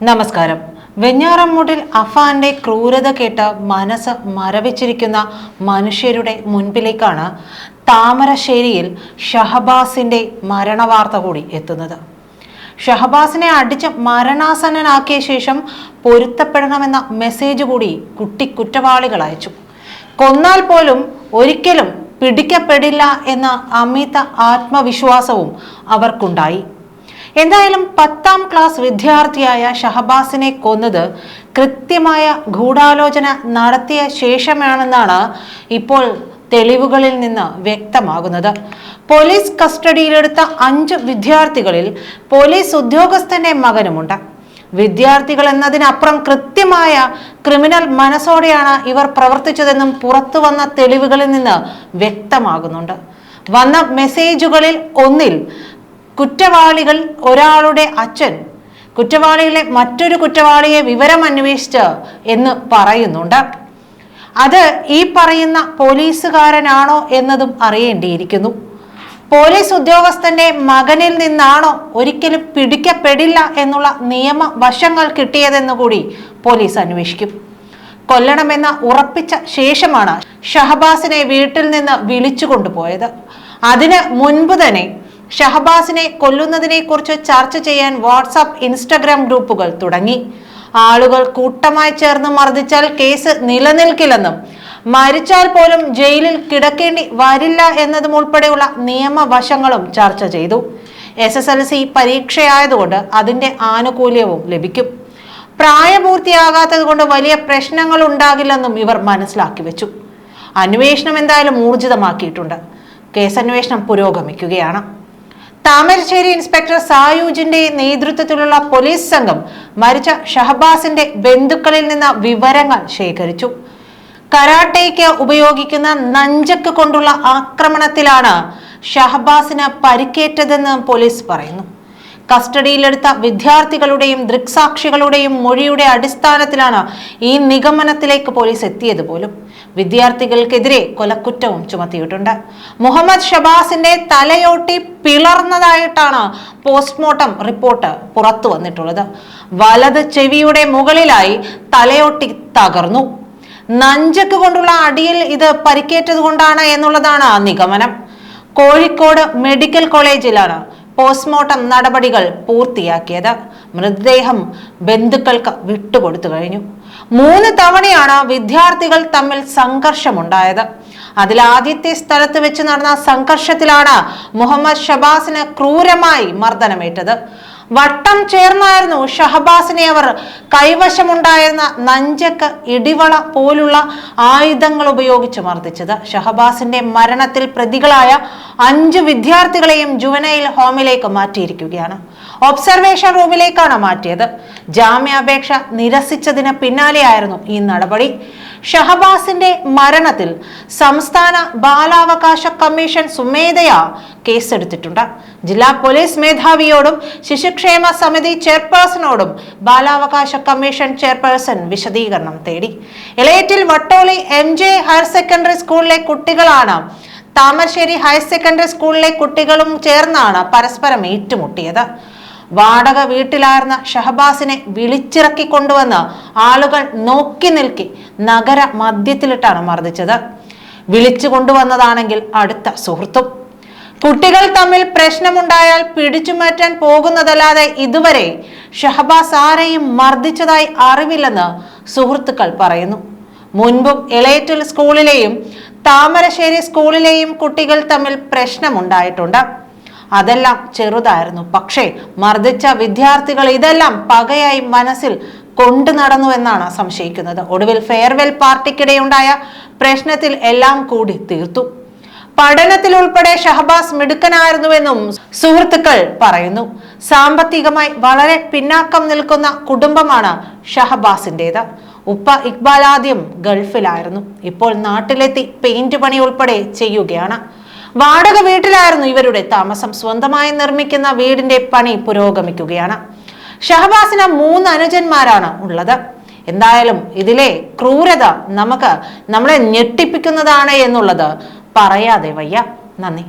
നമസ്കാരം. വെഞ്ഞാറമ്മൂട്ടിൽ അഫാന്റെ ക്രൂരത കേട്ട് മനസ്സ് മരവിച്ചിരിക്കുന്ന മനുഷ്യരുടെ മുൻപിലേക്കാണ് താമരശ്ശേരിയിൽ ഷഹബാസിന്റെ മരണവാർത്ത കൂടി എത്തുന്നത്. ഷഹബാസിനെ അടിച്ച് മരണാസന്നനാക്കിയ ശേഷം പൊരുത്തപ്പെടണമെന്ന മെസ്സേജ് കൂടി കുറ്റവാളികൾ അയച്ചു. കൊന്നാൽ പോലും ഒരിക്കലും പിടിക്കപ്പെടില്ല എന്ന അമിത ആത്മവിശ്വാസവും അവർക്കുണ്ടായി. എന്തായാലും 10ാം ക്ലാസ് വിദ്യാർത്ഥിയായ ഷഹബാസിനെ കൊന്നത് കൃത്യമായ ഗൂഢാലോചന നടത്തിയ ശേഷമാണെന്നാണ് ഇപ്പോൾ തെളിവുകളിൽ നിന്ന് വ്യക്തമാകുന്നത്. പോലീസ് കസ്റ്റഡിയിലെടുത്ത 5 വിദ്യാർത്ഥികളിൽ പോലീസ് ഉദ്യോഗസ്ഥന്റെ മകനുമുണ്ട്. വിദ്യാർത്ഥികൾ എന്നതിനപ്പുറം കൃത്യമായ ക്രിമിനൽ മനസ്സോടെയാണ് ഇവർ പ്രവർത്തിച്ചതെന്നും പുറത്തു വന്ന തെളിവുകളിൽ നിന്ന് വ്യക്തമാകുന്നുണ്ട്. വന്ന മെസ്സേജുകളിൽ ഒന്നിൽ കുറ്റവാളികൾ ഒരാളുടെ അച്ഛൻ കുറ്റവാളികളെ മറ്റൊരു കുറ്റവാളിയെ വിവരം അന്വേഷിച്ച് എന്ന് പറയുന്നുണ്ട്. അത് ഈ പറയുന്ന പോലീസുകാരനാണോ എന്നതും അറിയേണ്ടിയിരിക്കുന്നു. പോലീസ് ഉദ്യോഗസ്ഥന്റെ മകനിൽ നിന്നാണോ ഒരിക്കലും പിടിക്കപ്പെടില്ല എന്നുള്ള നിയമവശങ്ങൾ കിട്ടിയതെന്ന് കൂടി പോലീസ് അന്വേഷിക്കും. കൊല്ലണമെന്ന് ഉറപ്പിച്ച ശേഷമാണ് ഷഹബാസിനെ വീട്ടിൽ നിന്ന് വിളിച്ചു കൊണ്ടുപോയത്. അതിന് മുൻപ് തന്നെ ഷഹബാസിനെ കൊല്ലുന്നതിനെ കുറിച്ച് ചർച്ച ചെയ്യാൻ വാട്സാപ്പ്, ഇൻസ്റ്റഗ്രാം ഗ്രൂപ്പുകൾ തുടങ്ങി. ആളുകൾ കൂട്ടമായി ചേർന്ന് മർദ്ദിച്ചാൽ കേസ് നിലനിൽക്കില്ലെന്നും മരിച്ചാൽ പോലും ജയിലിൽ കിടക്കേണ്ടി വരില്ല എന്നതും ഉൾപ്പെടെയുള്ള നിയമവശങ്ങളും ചർച്ച ചെയ്തു. SSLC പരീക്ഷയായതുകൊണ്ട് അതിന്റെ ആനുകൂല്യവും ലഭിക്കും. പ്രായപൂർത്തിയാകാത്തത് കൊണ്ട് വലിയ പ്രശ്നങ്ങൾ ഉണ്ടാകില്ലെന്നും ഇവർ മനസ്സിലാക്കി വെച്ചു. അന്വേഷണം എന്തായാലും ഊർജിതമാക്കിയിട്ടുണ്ട്. കേസന്വേഷണം പുരോഗമിക്കുകയാണ്. താമരശ്ശേരി ഇൻസ്പെക്ടർ സായൂജിന്റെ നേതൃത്വത്തിലുള്ള പോലീസ് സംഘം മരിച്ച ഷഹബാസിന്റെ ബന്ധുക്കളിൽ നിന്ന് വിവരങ്ങൾ ശേഖരിച്ചു. കരാട്ടയ്ക്ക് ഉപയോഗിക്കുന്ന നഞ്ചക്ക് കൊണ്ടുള്ള ആക്രമണത്തിലാണ് ഷഹബാസിന് പരിക്കേറ്റതെന്ന് പോലീസ് പറയുന്നു. കസ്റ്റഡിയിലെടുത്ത വിദ്യാർത്ഥികളുടെയും ദൃക്സാക്ഷികളുടെയും മൊഴിയുടെ അടിസ്ഥാനത്തിലാണ് ഈ നിഗമനത്തിലേക്ക് പോലീസ് എത്തിയത് പോലും. വിദ്യാർത്ഥികൾക്കെതിരെ കൊലക്കുറ്റവും ചുമത്തിയിട്ടുണ്ട്. മുഹമ്മദ് ഷഹബാസിന്റെ തലയോട്ടി പിളർന്നതായിട്ടാണ് പോസ്റ്റ്മോർട്ടം റിപ്പോർട്ട് പുറത്തു വന്നിട്ടുള്ളത്. വലത് ചെവിയുടെ മുകളിലായി തലയോട്ടി തകർന്നു. നഞ്ചക്ക് കൊണ്ടുള്ള അടിയിൽ ഇത് പരിക്കേറ്റത് കൊണ്ടാണ് എന്നുള്ളതാണ് നിഗമനം. കോഴിക്കോട് മെഡിക്കൽ കോളേജിലാണ് പോസ്റ്റ്മോർട്ടം നടപടികൾ പൂർത്തിയാക്കിയത്. മൃതദേഹം ബന്ധുക്കൾക്ക് വിട്ടുകൊടുത്തു കഴിഞ്ഞു. 3 തവണയാണ് വിദ്യാർത്ഥികൾ തമ്മിൽ സംഘർഷമുണ്ടായത്. അതിലാദ്യത്തെ സ്ഥലത്ത് വെച്ച് നടന്ന സംഘർഷത്തിലാണ് മുഹമ്മദ് ഷഹബാസിന് ക്രൂരമായി മർദ്ദനമേറ്റത്. വട്ടം ചേർന്നായിരുന്നു ഷഹബാസിനെ അവർ കൈവശമുണ്ടായിരുന്ന നഞ്ചക്ക്, ഇടിവള പോലുള്ള ആയുധങ്ങൾ ഉപയോഗിച്ച് മർദ്ദിച്ചത്. ഷഹബാസിന്റെ മരണത്തിൽ പ്രതികളായ 5 വിദ്യാർത്ഥികളെയും ജുവനൈൽ ഹോമിലേക്ക് മാറ്റിയിരിക്കുകയാണ്. ഒബ്സർവേഷൻ റൂമിലേക്കാണ് മാറ്റിയത്. ജാമ്യാപേക്ഷ നിരസിച്ചതിന് പിന്നാലെയായിരുന്നു ഈ നടപടി. ഷഹബാസിന്റെ മരണത്തിൽ സംസ്ഥാന ബാലാവകാശ കമ്മീഷൻ സ്വമേധയാ കേസെടുത്തിട്ടുണ്ട്. ജില്ലാ പോലീസ് മേധാവിയോടും ശിശുക്ഷേമ സമിതി ചെയർപേഴ്സണോടും ബാലാവകാശ കമ്മീഷൻ ചെയർപേഴ്സൺ വിശദീകരണം തേടി. Elettil Vattoli MJ higher secondary സ്കൂളിലെ കുട്ടികളാണ് താമരശ്ശേരി ഹയർ സെക്കൻഡറി സ്കൂളിലെ കുട്ടികളും ചേർന്നാണ് പരസ്പരം ഏറ്റുമുട്ടിയത്. വാടക വീട്ടിലായിരുന്ന ഷഹബാസിനെ വിളിച്ചിറക്കി കൊണ്ടുവന്ന് ആളുകൾ നോക്കി നിൽക്കി നഗര മധ്യത്തിലിട്ടാണ് മർദ്ദിച്ചത്. വിളിച്ചു കൊണ്ടുവന്നതാണെങ്കിൽ അടുത്ത സുഹൃത്തും. കുട്ടികൾ തമ്മിൽ പ്രശ്നമുണ്ടായാൽ പിടിച്ചുമാറ്റാൻ പോകുന്നതല്ലാതെ ഇതുവരെ ഷഹബാസ് ആരെയും മർദ്ദിച്ചതായി അറിവില്ലെന്ന് സുഹൃത്തുക്കൾ പറയുന്നു. മുൻപും എളേറ്റിൽ സ്കൂളിലെയും താമരശ്ശേരി സ്കൂളിലെയും കുട്ടികൾ തമ്മിൽ പ്രശ്നമുണ്ടായിട്ടുണ്ട്. അതെല്ലാം ചെറുതായിരുന്നു. പക്ഷേ മർദ്ദിച്ച വിദ്യാർത്ഥികൾ ഇതെല്ലാം പകയായി മനസ്സിൽ കൊണ്ടു നടന്നു എന്നാണ് സംശയിക്കുന്നത്. ഒടുവിൽ ഫെയർവെൽ പാർട്ടിക്കിടെയുണ്ടായ പ്രശ്നത്തിൽ എല്ലാം കൂടി തീർത്തു. പഠനത്തിൽ ഉൾപ്പെടെ ഷഹബാസ് മിടുക്കനായിരുന്നുവെന്നും സുഹൃത്തുക്കൾ പറയുന്നു. സാമ്പത്തികമായി വളരെ പിന്നാക്കം നിൽക്കുന്ന കുടുംബമാണ് ഷഹബാസിൻ്റെത്. ഉപ്പ ഇക്ബാൽ ആദ്യം ഗൾഫിലായിരുന്നു. ഇപ്പോൾ നാട്ടിലെത്തി പെയിന്റ് പണി ഉൾപ്പെടെ ചെയ്യുകയാണ്. വാടക വീട്ടിലായിരുന്നു ഇവരുടെ താമസം. സ്വന്തമായി നിർമ്മിക്കുന്ന വീടിന്റെ പണി പുരോഗമിക്കുകയാണ്. ഷഹബാസിന് 3 അനുജന്മാരാണ് ഉള്ളത്. എന്തായാലും ഇതിലെ ക്രൂരത നമ്മളെ ഞെട്ടിപ്പിക്കുന്നതാണ് എന്നുള്ളത് പറയാതെ വയ്യ. നന്ദി.